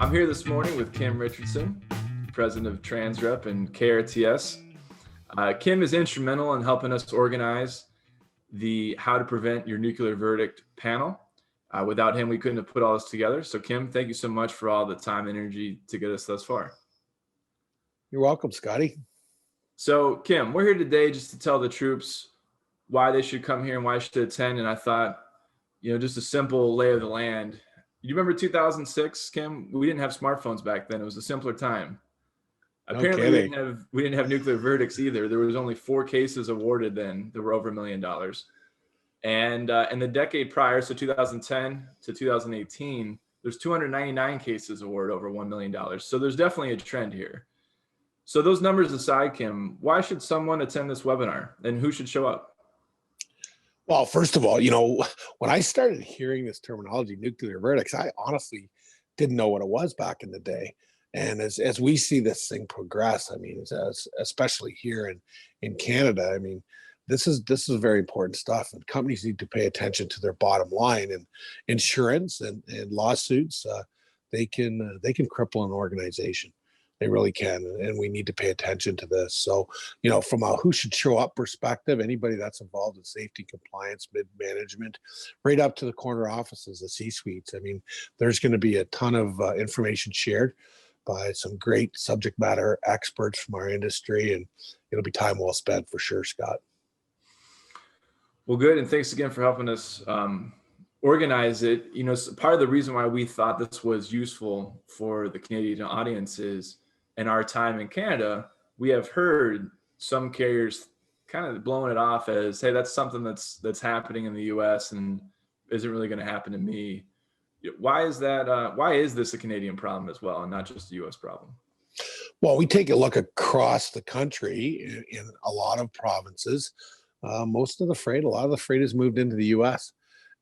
I'm here this morning with Kim Richardson, president of TransRep and KRTS. Kim is instrumental in helping us organize the How to Prevent Your Nuclear Verdict panel. Without him, we couldn't have put all this together. So Kim, thank you so much for all the time and energy to get us thus far. You're welcome, Scotty. So Kim, we're here today just to tell the troops why they should come here and why they should attend. And I thought, just a simple lay of the land. You remember 2006, Kim? We didn't have smartphones back then. It was a simpler time. Apparently, we didn't have nuclear verdicts either. There was only 4 cases awarded then that were over $1 million. And in the decade prior, so 2010 to 2018, there's 299 cases awarded over $1 million. So there's definitely a trend here. So those numbers aside, Kim, why should someone attend this webinar and who should show up? Well, first of all, when I started hearing this terminology, nuclear verdicts, I honestly didn't know what it was back in the day. And as we see this thing progress, I mean, especially here in Canada, I mean, this is very important stuff, and companies need to pay attention to their bottom line. And insurance and lawsuits, they can cripple an organization. They really can, and we need to pay attention to this. So, from a who should show up perspective, anybody that's involved in safety, compliance, mid-management, right up to the corner offices, the C-suites. I mean, there's going to be a ton of information shared by some great subject matter experts from our industry, and it'll be time well spent for sure, Scott. Well, good, and thanks again for helping us organize it. Part of the reason why we thought this was useful for the Canadian audience is, in our time in Canada, we have heard some carriers kind of blowing it off as, hey, that's something that's happening in the US and isn't really going to happen to me. Why is that? Why is this a Canadian problem as well and not just a US problem? Well, we take a look across the country in a lot of provinces. A lot of the freight has moved into the US.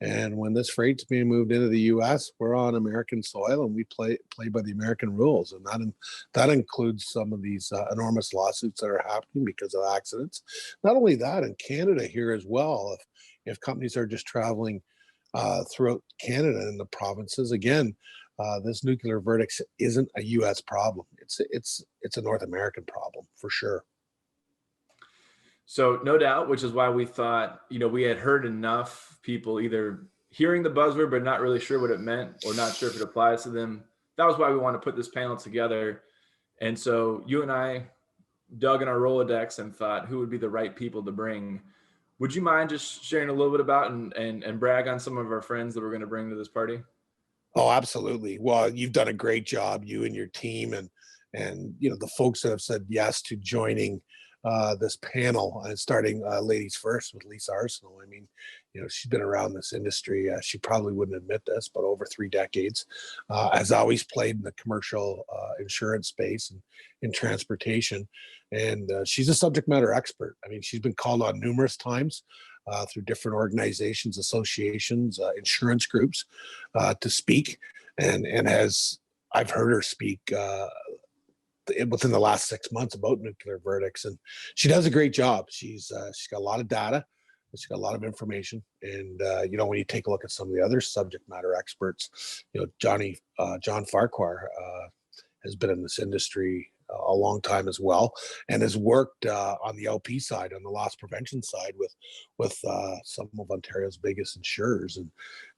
And when this freight's being moved into the U.S., we're on American soil, and we play by the American rules, and that includes some of these enormous lawsuits that are happening because of accidents. Not only that, in Canada here as well, if companies are just traveling throughout Canada and the provinces, again, this nuclear verdicts isn't a U.S. problem. It's a North American problem for sure. So no doubt, which is why we thought, we had heard enough people either hearing the buzzword but not really sure what it meant or not sure if it applies to them. That was why we wanted to put this panel together. And so you and I dug in our Rolodex and thought who would be the right people to bring. Would you mind just sharing a little bit about and brag on some of our friends that we're going to bring to this party? Oh, absolutely. Well, you've done a great job, you and your team, and the folks that have said yes to joining this panel, and starting ladies first with Lisa Arsenal. I mean, she's been around this industry. She probably wouldn't admit this, but over 3 decades, has always played in the commercial insurance space and in transportation. And she's a subject matter expert. I mean, she's been called on numerous times through different organizations, associations, insurance groups to speak, and I've heard her speak within the last 6 months about nuclear verdicts, and she does a great job. She's got a lot of data, she's got a lot of information, and when you take a look at some of the other subject matter experts, John Farquhar has been in this industry a long time as well, and has worked on the LP side, on the loss prevention side, with some of Ontario's biggest insurers,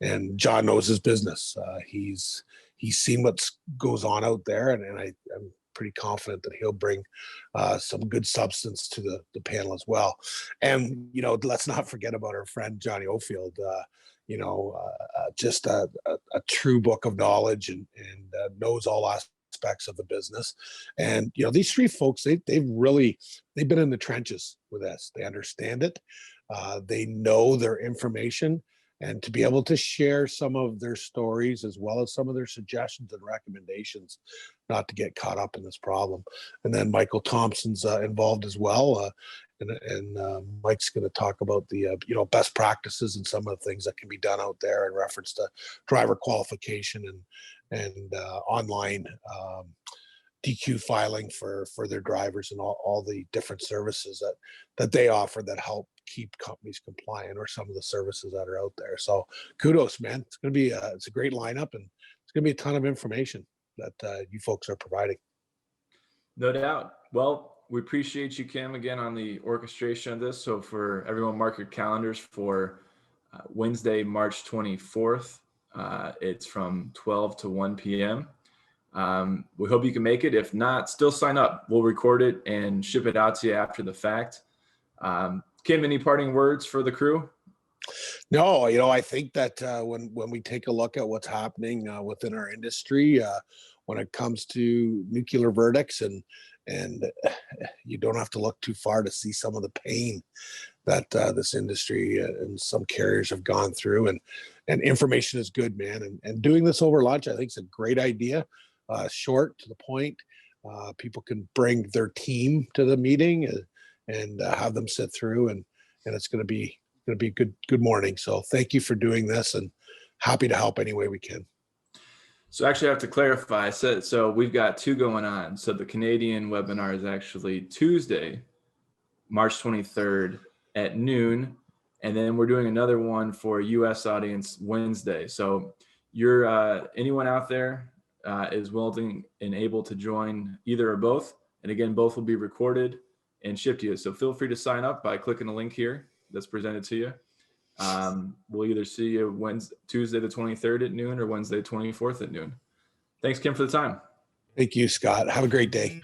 and John knows his business. He's seen what goes on out there, and I'm pretty confident that he'll bring some good substance to the panel as well. And let's not forget about our friend Johnny Ofield. Just a true book of knowledge, and knows all aspects of the business. And these 3 folks, they've been in the trenches with this. They understand it. They know their information, and to be able to share some of their stories as well as some of their suggestions and recommendations, not to get caught up in this problem. And then Michael Thompson's involved as well, and Mike's going to talk about the best practices and some of the things that can be done out there in reference to driver qualification and online DQ filing for their drivers, and all the different services that they offer that help keep companies compliant, or some of the services that are out there. So kudos, man. It's a great lineup, and it's going to be a ton of information. that you folks are providing. No doubt. Well, we appreciate you, Kim, again on the orchestration of this. So for everyone, mark your calendars for Wednesday, March 24th. It's from 12 to 1 p.m. We hope you can make it. If not, still sign up. We'll record it and ship it out to you after the fact. Kim, any parting words for the crew? No, I think that when we take a look at what's happening within our industry, when it comes to nuclear verdicts, and you don't have to look too far to see some of the pain that this industry and some carriers have gone through, and information is good, man. And doing this over lunch, I think, is a great idea. Short, to the point. People can bring their team to the meeting and have them sit through, and it's going to be a good morning. So thank you for doing this, and happy to help any way we can. So actually, I have to clarify. So we've got two going on. So the Canadian webinar is actually Tuesday, March 23rd at noon. And then we're doing another one for a US audience Wednesday. So you're anyone out there is willing and able to join either or both. And again, both will be recorded and shipped to you. So feel free to sign up by clicking the link here that's presented to you. We'll either see you Tuesday the 23rd at noon or Wednesday 24th at noon. Thanks, Kim, for the time. Thank you, Scott. Have a great day.